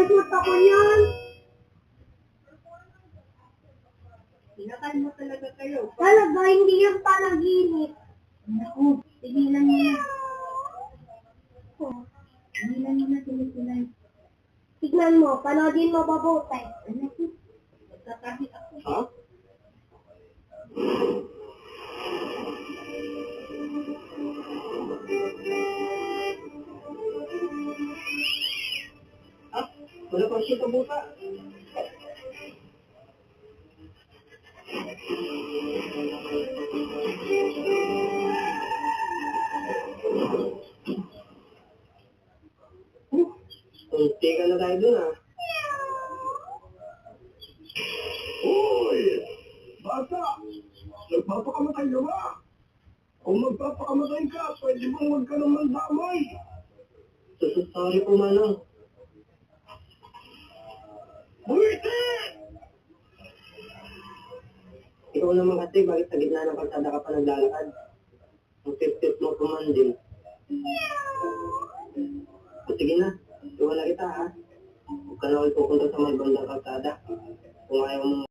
Nakakalpot ako yan. Pinakal mo talaga kayo. Talaga, hindi yung panaginip. Naku, tigilan niyo na. Tigilan niyo na, tuloy-tuloy. Tignan mo, panoodin mo mabuti. Naku, magkatabi ako. Ha? Ah, wala pa siya kabuka. Teka na tayo dun ah. Hoy! Bata! Nagpapakamatay ka ba? Kung magpapakamatay ka, pwede bang huwag ka naman damay? Sorry po, Manong. Buwiti! Ikaw naman kasi, bakit sa gitna ng kalsada ka pa naglalakad? Ang tip-tip mo kumandil. O sige na, iwan na kita ha. Huwag ka na ulit pupunta sa may bandang kalsada. Kung ayaw mo